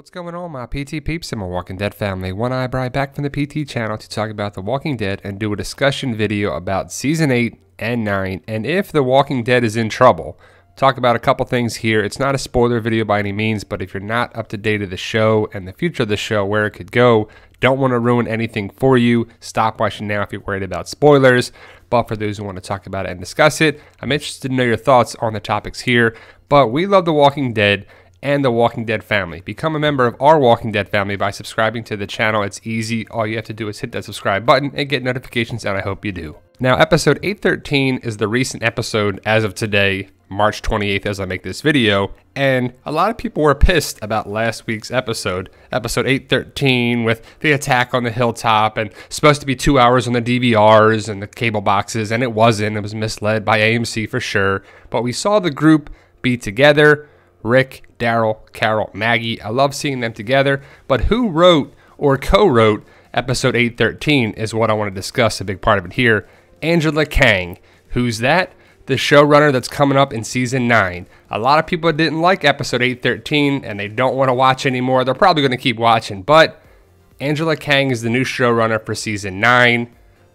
What's going on, my PT peeps and my Walking Dead family? One Eyebrow back from the PT channel to talk about The Walking Dead and do a discussion video about Season 8 and 9 and if The Walking Dead is in trouble. Talk about a couple things here. It's not a spoiler video by any means, but if you're not up to date of the show and the future of the show, where it could go, don't want to ruin anything for you, stop watching now if you're worried about spoilers. But for those who want to talk about it and discuss it, I'm interested to know your thoughts on the topics here. But we love The Walking Dead and the Walking Dead family. Become a member of our Walking Dead family by subscribing to the channel. It's easy. All you have to do is hit that subscribe button and get notifications, and I hope you do. Now, episode 813 is the recent episode as of today, March 28th, as I make this video, and a lot of people were pissed about last week's episode 813, with the attack on the hilltop, and supposed to be 2 hours on the DVRs and the cable boxes, and it wasn't. It was misled by AMC for sure, but we saw the group be together. Rick, Daryl, Carol, Maggie. I love seeing them together, but who wrote or co-wrote episode 813 is what I want to discuss, a big part of it here. Angela Kang. Who's that? The showrunner that's coming up in season 9. A lot of people didn't like episode 813 and they don't want to watch anymore. They're probably going to keep watching, but Angela Kang is the new showrunner for season 9.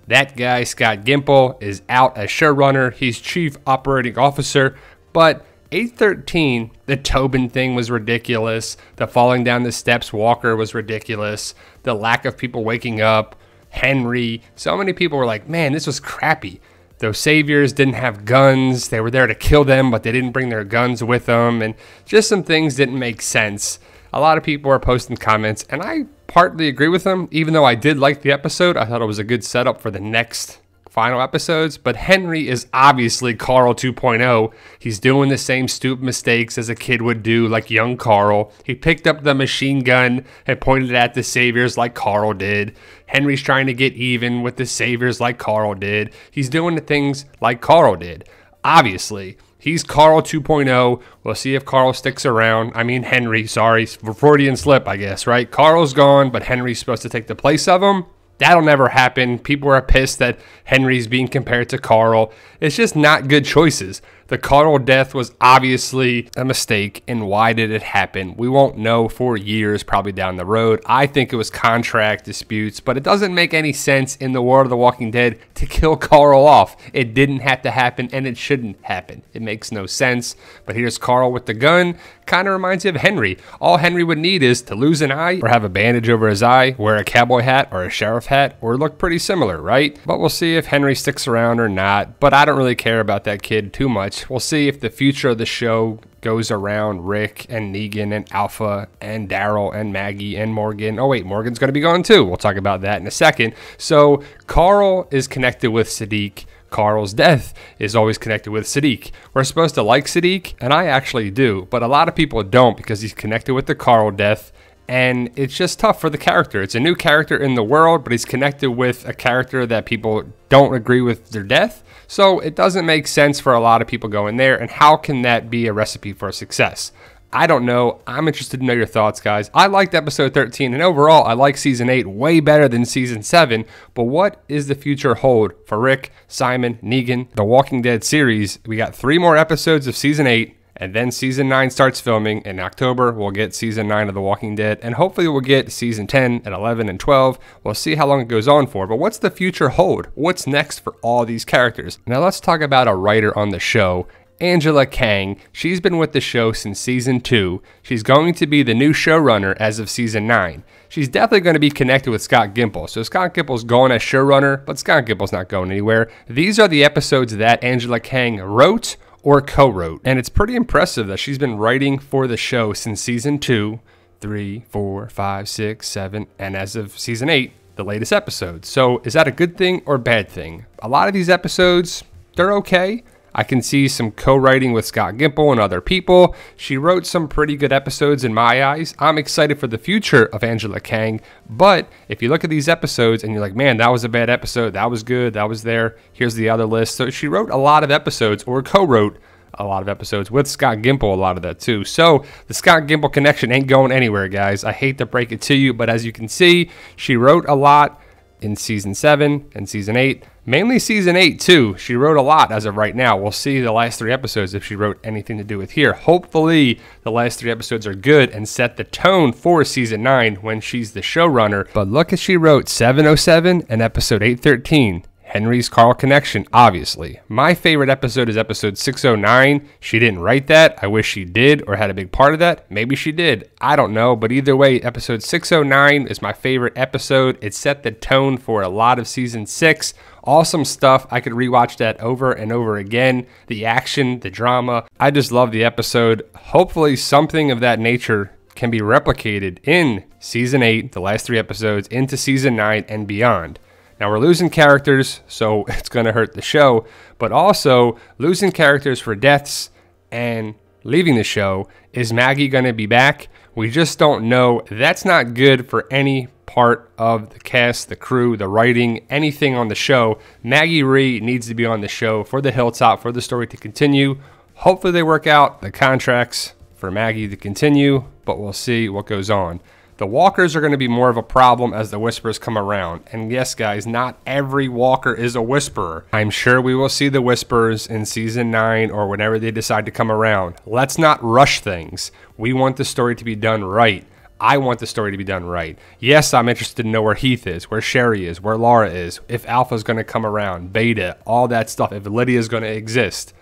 That guy, Scott Gimple, is out as showrunner. He's chief operating officer, but 813, the Tobin thing was ridiculous. The falling down the steps Walker was ridiculous. The lack of people waking up. Henry. So many people were like, man, this was crappy. Those saviors didn't have guns. They were there to kill them, but they didn't bring their guns with them. And just some things didn't make sense. A lot of people are posting comments, and I partly agree with them. Even though I did like the episode, I thought it was a good setup for the next final episodes. But Henry is obviously Carl 2.0. He's doing the same stupid mistakes as a kid would do, like young Carl. He picked up the machine gun and pointed it at the saviors like Carl did. Henry's trying to get even with the saviors like Carl did. He's doing the things like Carl did. Obviously, he's Carl 2.0. We'll see if Carl sticks around. I mean, Henry, sorry, Freudian slip, I guess, right? Carl's gone, but Henry's supposed to take the place of him. That'll never happen. People are pissed that Henry's being compared to Carl. It's just not good choices. The Carl death was obviously a mistake, and why did it happen? We won't know for years, probably down the road. I think it was contract disputes, but it doesn't make any sense in the world of The Walking Dead to kill Carl off. It didn't have to happen, and it shouldn't happen. It makes no sense. But here's Carl with the gun. Kind of reminds you of Henry. All Henry would need is to lose an eye, or have a bandage over his eye, wear a cowboy hat or a sheriff hat, or look pretty similar, right? But we'll see if Henry sticks around or not. But I don't really care about that kid too much. We'll see if the future of the show goes around Rick and Negan and Alpha and Daryl and Maggie and Morgan. Oh wait, Morgan's going to be gone too. We'll talk about that in a second. So Carl is connected with Sadiq. Carl's death is always connected with Sadiq. We're supposed to like Sadiq, and I actually do, but a lot of people don't because he's connected with the Carl death. And it's just tough for the character. It's a new character in the world, but he's connected with a character that people don't agree with their death. So it doesn't make sense for a lot of people going there. And how can that be a recipe for success? I don't know. I'm interested to know your thoughts, guys. I liked episode 13, and overall, I like season 8 way better than season 7. But what is the future hold for Rick, Simon, Negan, The Walking Dead series? We got 3 more episodes of season 8. And then season 9 starts filming. In October, we'll get season 9 of The Walking Dead. And hopefully we'll get season 10 and 11 and 12. We'll see how long it goes on for. But what's the future hold? What's next for all these characters? Now let's talk about a writer on the show, Angela Kang. She's been with the show since season 2. She's going to be the new showrunner as of season 9. She's definitely going to be connected with Scott Gimple. So Scott Gimple's going as showrunner, but Scott Gimple's not going anywhere. These are the episodes that Angela Kang wrote or co-wrote, and it's pretty impressive that she's been writing for the show since season 2, 3, 4, 5, 6, 7, and as of season 8, the latest episode. So is that a good thing or bad thing? A lot of these episodes, they're okay. I can see some co-writing with Scott Gimple and other people. She wrote some pretty good episodes in my eyes. I'm excited for the future of Angela Kang, but if you look at these episodes and you're like, man, that was a bad episode, that was good, that was there, here's the other list. So she wrote a lot of episodes, or co-wrote a lot of episodes with Scott Gimple, a lot of that too. So the Scott Gimple connection ain't going anywhere, guys. I hate to break it to you, but as you can see, she wrote a lot. in season 7 and season 8. Mainly season 8 too. She wrote a lot as of right now. We'll see the last 3 episodes if she wrote anything to do with here. Hopefully the last 3 episodes are good and set the tone for season 9 when she's the showrunner. But look at she wrote 707 and episode 813. Henry's Carl connection, obviously. My favorite episode is episode 609. She didn't write that. I wish she did or had a big part of that. Maybe she did. I don't know. But either way, episode 609 is my favorite episode. It set the tone for a lot of season 6. Awesome stuff. I could rewatch that over and over again. The action, the drama. I just love the episode. Hopefully something of that nature can be replicated in season 8, the last 3 episodes, into season 9 and beyond. Now, we're losing characters, so it's going to hurt the show, but also losing characters for deaths and leaving the show. Is Maggie going to be back? We just don't know. That's not good for any part of the cast, the crew, the writing, anything on the show. Maggie Rhee needs to be on the show for the Hilltop, for the story to continue. Hopefully they work out the contracts for Maggie to continue, but we'll see what goes on. The walkers are going to be more of a problem as the whispers come around. And yes, guys, not every walker is a whisperer. I'm sure we will see the whispers in season 9 or whenever they decide to come around. Let's not rush things. We want the story to be done right. I want the story to be done right. Yes, I'm interested to know where Heath is, where Sherry is, where Laura is, if Alpha's going to come around, Beta, all that stuff, if Lydia's going to exist.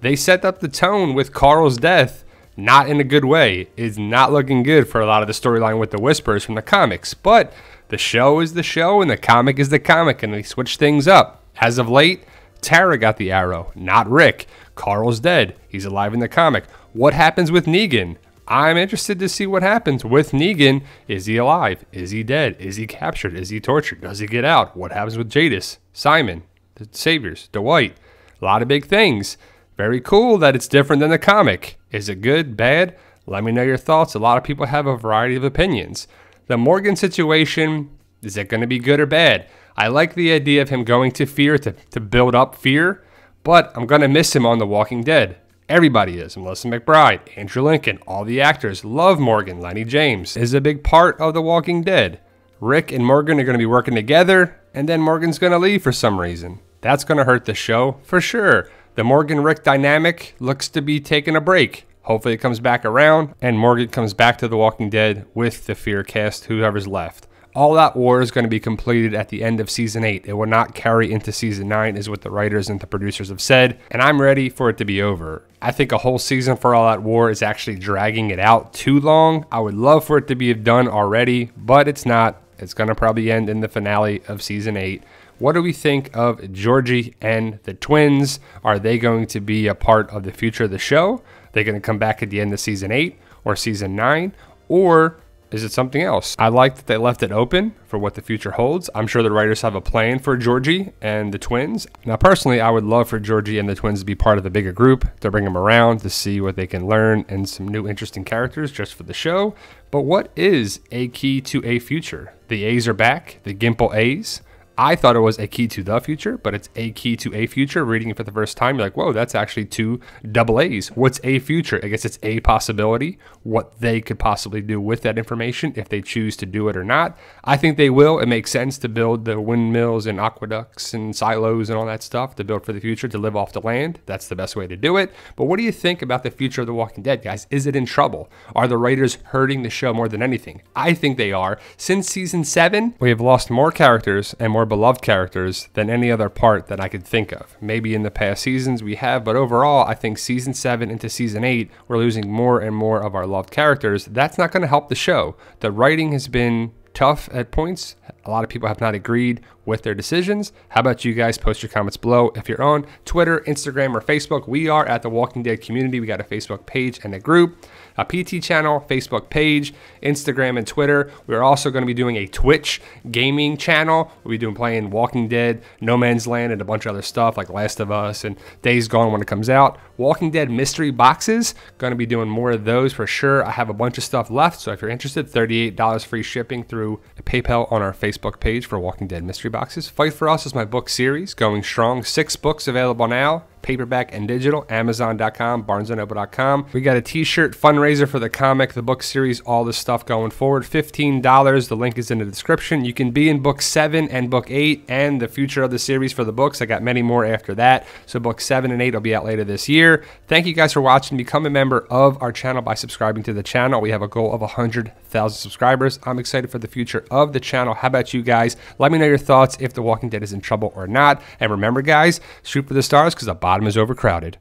They set up the tone with Carl's death. Not in a good way. It's not looking good for a lot of the storyline with the whispers from the comics. But the show is the show and the comic is the comic, and they switch things up. As of late, Tara got the arrow, not Rick. Carl's dead. He's alive in the comic. What happens with Negan? I'm interested to see what happens with Negan. Is he alive? Is he dead? Is he captured? Is he tortured? Does he get out? What happens with Jadis, Simon, the Saviors, Dwight? A lot of big things. Very cool that it's different than the comic. Is it good, bad? Let me know your thoughts. A lot of people have a variety of opinions. The Morgan situation, is it going to be good or bad? I like the idea of him going to Fear to build up fear, but I'm going to miss him on The Walking Dead. Everybody is. Melissa McBride, Andrew Lincoln, all the actors love Morgan. Lenny James is a big part of The Walking Dead. Rick and Morgan are going to be working together, and then Morgan's going to leave for some reason. That's going to hurt the show for sure. The Morgan-Rick dynamic looks to be taking a break. Hopefully it comes back around and Morgan comes back to The Walking Dead with the Fear cast, whoever's left. All Out War is going to be completed at the end of season 8. It will not carry into season 9 is what the writers and the producers have said, and I'm ready for it to be over. I think a whole season for All Out War is actually dragging it out too long. I would love for it to be done already, but it's not. It's going to probably end in the finale of season 8. What do we think of Georgie and the twins? Are they going to be a part of the future of the show? Are they going to come back at the end of season 8 or season 9? Or is it something else? I like that they left it open for what the future holds. I'm sure the writers have a plan for Georgie and the twins. Now, personally, I would love for Georgie and the twins to be part of the bigger group, to bring them around, to see what they can learn and some new interesting characters just for the show. But what is a key to a future? The A's are back, the Gimple A's. I thought it was a key to the future, but it's a key to a future. Reading it for the first time, you're like, whoa, that's actually 2 double A's. What's a future? I guess it's a possibility, what they could possibly do with that information if they choose to do it or not. I think they will. It makes sense to build the windmills and aqueducts and silos and all that stuff to build for the future, to live off the land. That's the best way to do it. But what do you think about the future of The Walking Dead, guys? Is it in trouble? Are the writers hurting the show more than anything? I think they are. Since season 7, we have lost more characters and more beloved characters than any other part that I could think of. Maybe in the past seasons we have, but overall, I think season 7 into season 8, we're losing more and more of our loved characters. That's not going to help the show. The writing has been tough at points. A lot of people have not agreed with their decisions. How about you guys? Post your comments below. If you're on Twitter, Instagram, or Facebook, we are at The Walking Dead Community. We got a Facebook page and a group, a PT channel, Facebook page, Instagram, and Twitter. We're also going to be doing a Twitch gaming channel. We'll be playing Walking Dead, No Man's Land, and a bunch of other stuff like Last of Us and Days Gone when it comes out. Walking Dead mystery boxes. Going to be doing more of those for sure. I have a bunch of stuff left, so if you're interested, $38 free shipping through PayPal on our Facebook page for Walking Dead mystery boxes. Fight for Us is my book series, going strong. 6 books available now. paperback and digital, Amazon.com, BarnesandNoble.com. We got a t-shirt fundraiser for the comic, the book series, all this stuff going forward. $15. The link is in the description. You can be in book 7 and book 8 and the future of the series for the books. I got many more after that. So book 7 and 8 will be out later this year. Thank you guys for watching. Become a member of our channel by subscribing to the channel. We have a goal of 100,000 subscribers. I'm excited for the future of the channel. How about you guys? Let me know your thoughts if The Walking Dead is in trouble or not. And remember, guys, shoot for the stars because the bottom is overcrowded.